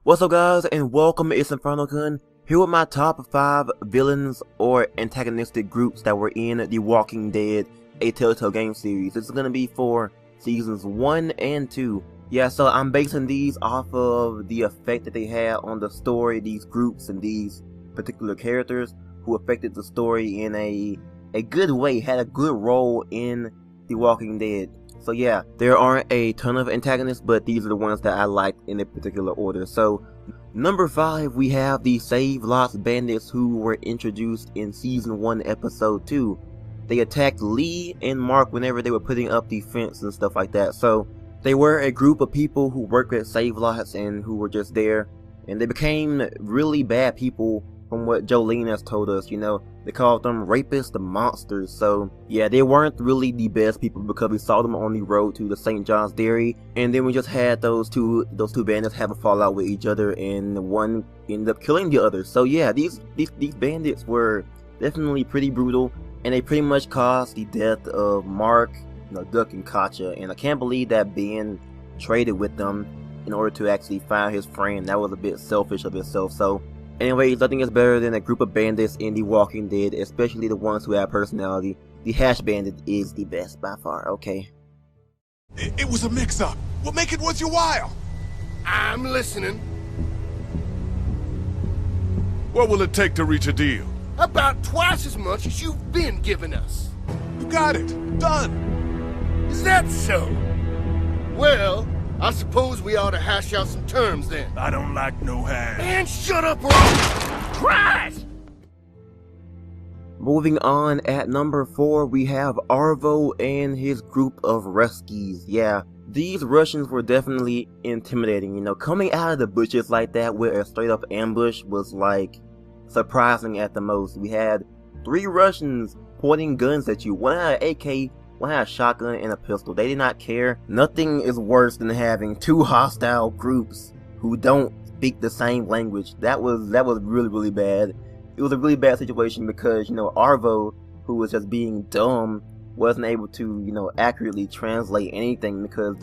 What's up guys, and welcome, it's InfernoKun, here with my top 5 villains or antagonistic groups that were in The Walking Dead, a Telltale Games Series. This is going to be for seasons 1 and 2. Yeah, so I'm basing these off of the effect that they had on the story, these groups and these particular characters who affected the story in a good way, had a good role in The Walking Dead. So yeah, there aren't a ton of antagonists, but these are the ones that I liked in a particular order. So number 5, we have the Save Lots Bandits, who were introduced in season 1 episode 2. They attacked Lee and Mark whenever they were putting up the fence and stuff like that. So they were a group of people who worked at Save Lots and who were just there, and they became really bad people. From what Jolene has told us, you know, they called them rapists and monsters. So yeah, they weren't really the best people because we saw them on the road to the St. John's Dairy, and then we just had those two bandits have a fallout with each other, and one ended up killing the other. So yeah, these bandits were definitely pretty brutal, and they pretty much caused the death of Mark, Duck, and Katja. And I can't believe that Ben traded with them in order to actually find his friend. That was a bit selfish of itself. So anyways, nothing is better than a group of bandits in The Walking Dead, especially the ones who have personality. The Hash Bandit is the best by far, okay? It was a mix-up. We'll make it worth your while. I'm listening. What will it take to reach a deal? About twice as much as you've been giving us. You got it. Done. Is that so? Well, I suppose we ought to hash out some terms then. I don't like no hash. Man, shut up or I'll... Christ! Moving on, at number 4, we have Arvo and his group of Ruskies. Yeah, these Russians were definitely intimidating. Coming out of the bushes like that with a straight up ambush was like surprising at the most. We had 3 Russians pointing guns at you. One had an AK, one had a shotgun and a pistol. They did not care. Nothing is worse than having 2 hostile groups who don't speak the same language. That was really bad. It was a really bad situation because, Arvo, who was just being dumb, wasn't able to, accurately translate anything because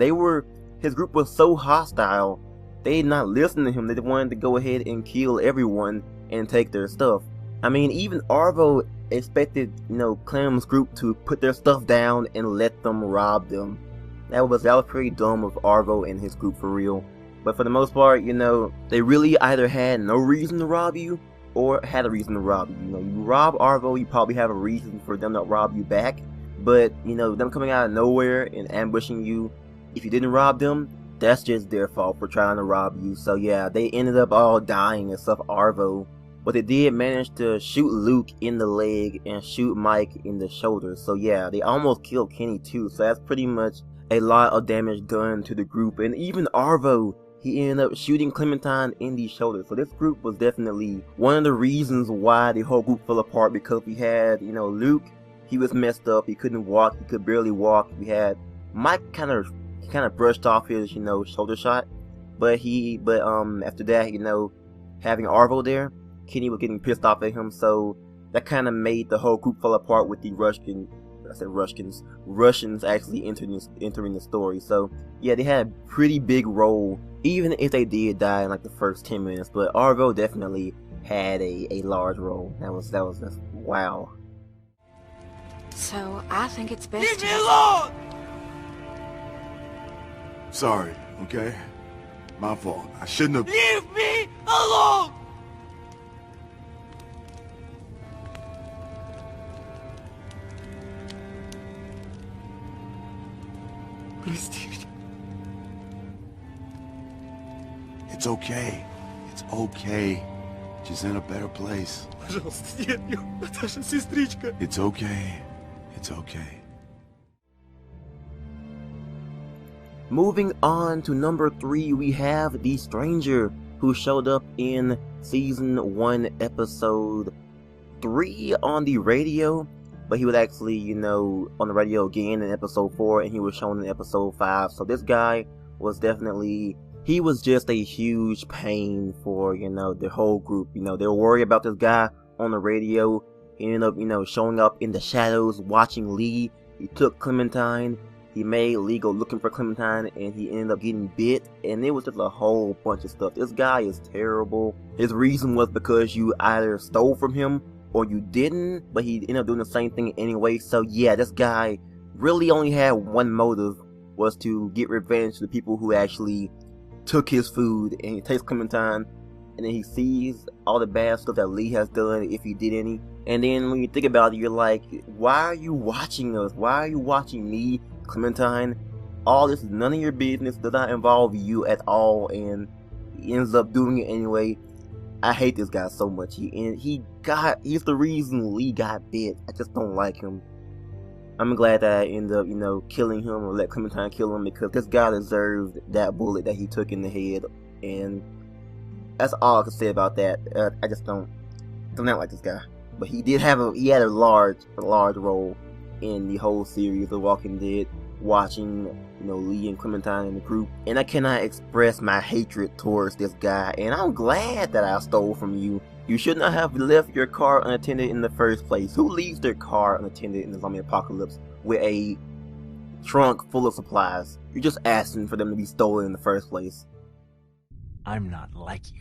his group was so hostile. They did not listen to him. They wanted to go ahead and kill everyone and take their stuff. I mean, even Arvo expected, Clem's group to put their stuff down and let them rob them. That was pretty dumb of Arvo and his group, for real. But for the most part, they really either had no reason to rob you or had a reason to rob you. You rob Arvo, you probably have a reason for them to rob you back. But, them coming out of nowhere and ambushing you, if you didn't rob them, that's just their fault for trying to rob you. So yeah, they ended up all dying except Arvo. But they did manage to shoot Luke in the leg and shoot Mike in the shoulder. So yeah, they almost killed Kenny too. So that's pretty much a lot of damage done to the group. And even Arvo, he ended up shooting Clementine in the shoulder. So this group was definitely one of the reasons why the whole group fell apart, because we had, Luke, he was messed up. He couldn't walk. He could barely walk. We had Mike kind of brushed off his, shoulder shot. But after that, having Arvo there, Kenny was getting pissed off at him, so that kind of made the whole group fall apart with the Russians actually entering the story. So yeah, they had a pretty big role, even if they did die in like the first 10 minutes. But Arvo definitely had a large role. That was just wow. So I think it's best. Leave me alone! Sorry, okay? My fault. I shouldn't have... Leave me alone! It's okay. It's okay. She's in a better place. It's okay. It's okay. Moving on to number 3, we have the Stranger, who showed up in season 1 episode 3 on the radio. But he was actually, on the radio again in episode 4, and he was shown in episode 5. So this guy was definitely, he was just a huge pain for, the whole group. They were worried about this guy on the radio. He ended up, showing up in the shadows, watching Lee. He took Clementine. he made Lee go looking for Clementine, and he ended up getting bit, and it was just a whole bunch of stuff. This guy is terrible. His reason was because you either stole from him or you didn't, but he ended up doing the same thing anyway. So yeah, this guy really only had one motive, was to get revenge to the people who actually took his food. And he takes Clementine, and then he sees all the bad stuff that Lee has done, if he did any. And then when you think about it, you're like, why are you watching us? Why are you watching me, Clementine? All this is none of your business, does not involve you at all, and he ends up doing it anyway. I hate this guy so much. He's the reason Lee got bit. I just don't like him. I'm glad that I ended up, killing him, or let Clementine kill him, because this guy deserved that bullet that he took in the head, and that's all I can say about that. I just don't like this guy. But he had a large role in the whole series of Walking Dead, watching Lee and Clementine in the group, and I cannot express my hatred towards this guy. And I'm glad that I stole from you. You should not have left your car unattended in the first place. Who leaves their car unattended in the zombie apocalypse with a trunk full of supplies? You're just asking for them to be stolen in the first place. I'm not like you.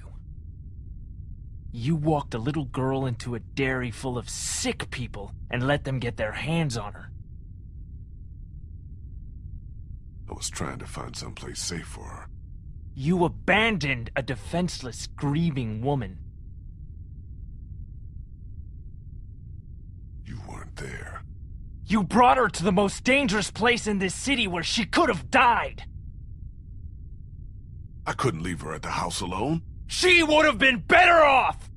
You walked a little girl into a dairy full of sick people and let them get their hands on her. I was trying to find someplace safe for her. You abandoned a defenseless, grieving woman. You weren't there. You brought her to the most dangerous place in this city where she could have died. I couldn't leave her at the house alone. She would have been better off!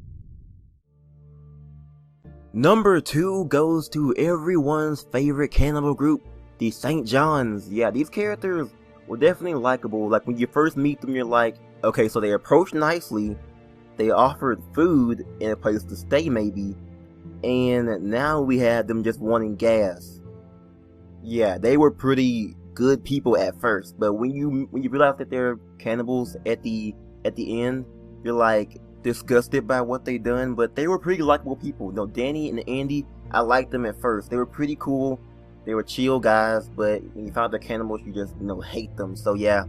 Number 2 goes to everyone's favorite cannibal group, the St. Johns. Yeah, these characters were definitely likable. Like, when you first meet them, you're like, okay, so they approached nicely, they offered food and a place to stay maybe, and now we had them just wanting gas. Yeah, they were pretty good people at first, but when you realize that they're cannibals at the end, you're like disgusted by what they done. But they were pretty likable people. Danny and Andy, I liked them at first. They were pretty cool. They were chill guys, but when you found they're cannibals, you just hate them. So yeah,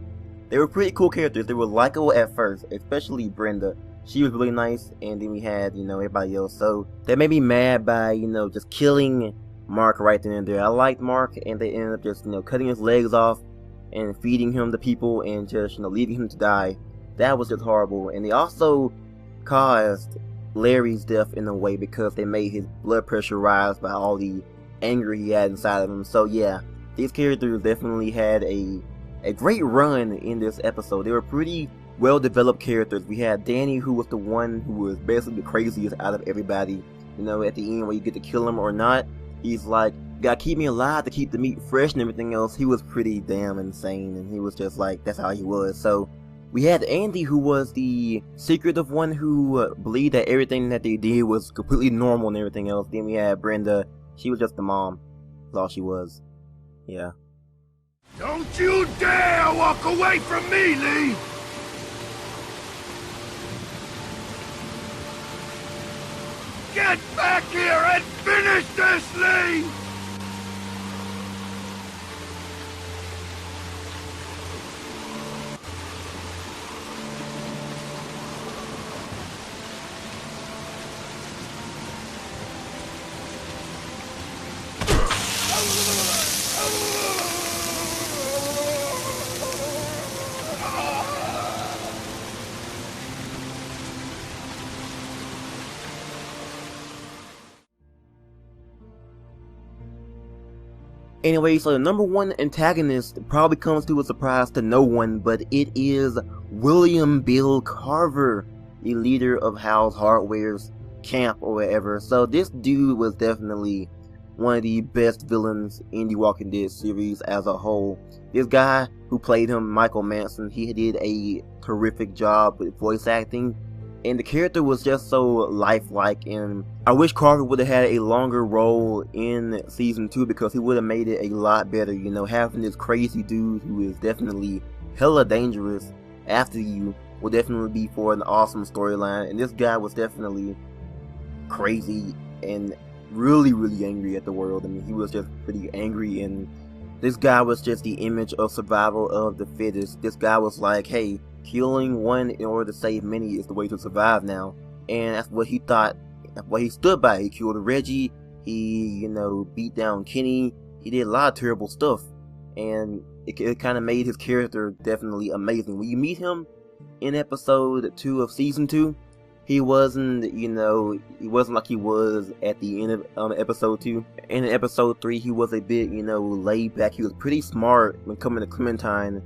they were pretty cool characters. They were likable at first, especially Brenda. She was really nice, and then we had everybody else. So they made me mad by just killing Mark right then and there. I liked Mark, and they ended up just cutting his legs off and feeding him to people and just leaving him to die. That was just horrible. And they also caused Larry's death in a way, because they made his blood pressure rise by all the anger he had inside of him. So yeah, these characters definitely had a great run in this episode. They were pretty well developed characters. We had Danny, who was the one who was basically the craziest out of everybody. At the end, where you get to kill him or not, he's like, gotta keep me alive to keep the meat fresh and everything else. He was pretty damn insane, and he was just like, that's how he was. So we had Andy, who was the secretive one who believed that everything that they did was completely normal and everything else. Then we had Brenda. She was just the mom. That's all she was. Yeah. Don't you dare walk away from me, Lee! Get back here and finish this, Lee! Anyway, so the number 1 antagonist probably comes to a surprise to no one, but it is William Bill Carver, the leader of Hal's Hardware's camp or whatever. So this dude was definitely one of the best villains in the Walking Dead series as a whole. This guy who played him, Michael Manson, he did a terrific job with voice acting, and the character was just so lifelike. And I wish Carver would have had a longer role in season 2, because he would have made it a lot better. Having this crazy dude who is definitely hella dangerous after you will definitely be for an awesome storyline. And this guy was definitely crazy and really, really angry at the world. I mean, he was just pretty angry and This guy was just the image of survival of the fittest. This guy was like, hey, killing one in order to save many is the way to survive now. And that's what he thought, that's what he stood by. He killed Reggie, he, beat down Kenny, he did a lot of terrible stuff. And it kind of made his character definitely amazing. When you meet him in episode 2 of season 2, he wasn't, he wasn't like he was at the end of episode 2. And in episode 3, he was a bit, laid back. He was pretty smart when coming to Clementine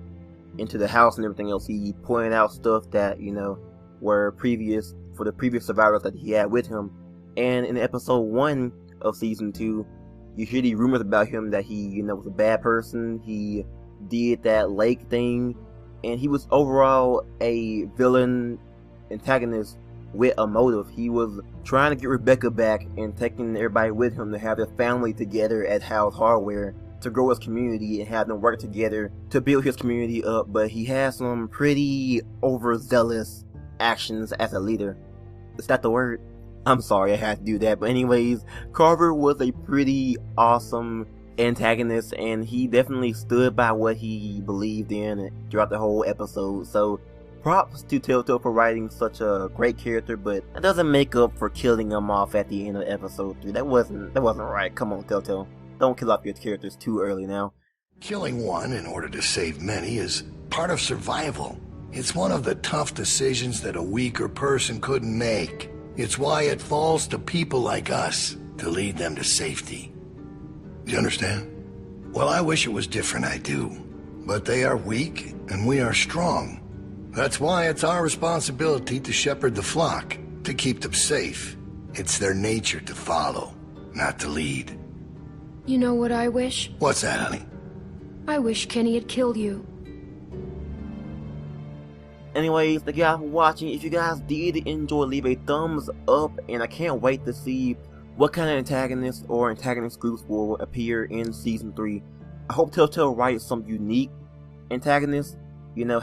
into the house and everything else. He pointed out stuff that, were previous, for the previous survivors that he had with him. And in episode 1 of season 2, you hear the rumors about him that he, was a bad person. He did that lake thing. And he was overall a villain antagonist with a motive. He was trying to get Rebecca back and taking everybody with him to have their family together at House Hardware to grow his community and have them work together to build his community up. But he has some pretty overzealous actions as a leader. Is that the word? I'm sorry I had to do that. But anyways, Carver was a pretty awesome antagonist, and he definitely stood by what he believed in throughout the whole episode. So props to Telltale for writing such a great character, but that doesn't make up for killing him off at the end of episode 3. That wasn't right. Come on, Telltale. Don't kill off your characters too early now. Killing one in order to save many is part of survival. It's one of the tough decisions that a weaker person couldn't make. It's why it falls to people like us to lead them to safety. You understand? Well, I wish it was different, I do. But they are weak, and we are strong. That's why it's our responsibility to shepherd the flock, to keep them safe. It's their nature to follow, not to lead. You know what I wish? What's that, honey? I wish Kenny had killed you. Anyways, thank you guys for watching. If you guys did enjoy, leave a thumbs up, and I can't wait to see what kind of antagonists or antagonist groups will appear in season 3. I hope Telltale writes some unique antagonists,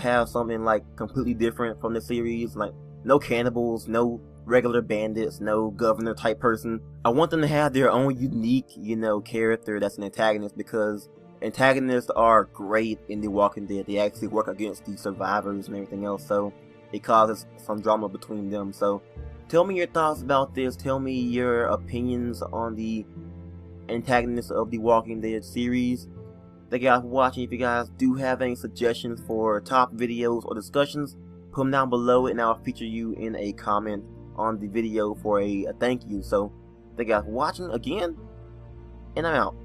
have something like completely different from the series, like no cannibals, no regular bandits, no governor type person. I want them to have their own unique, character that's an antagonist, because antagonists are great in The Walking Dead. They actually work against the survivors and everything else, so it causes some drama between them. So tell me your thoughts about this. Tell me your opinions on the antagonists of The Walking Dead series. Thank you guys for watching. If you guys do have any suggestions for top videos or discussions, put them down below and I'll feature you in a comment on the video for a thank you. So thank you guys for watching again, and I'm out.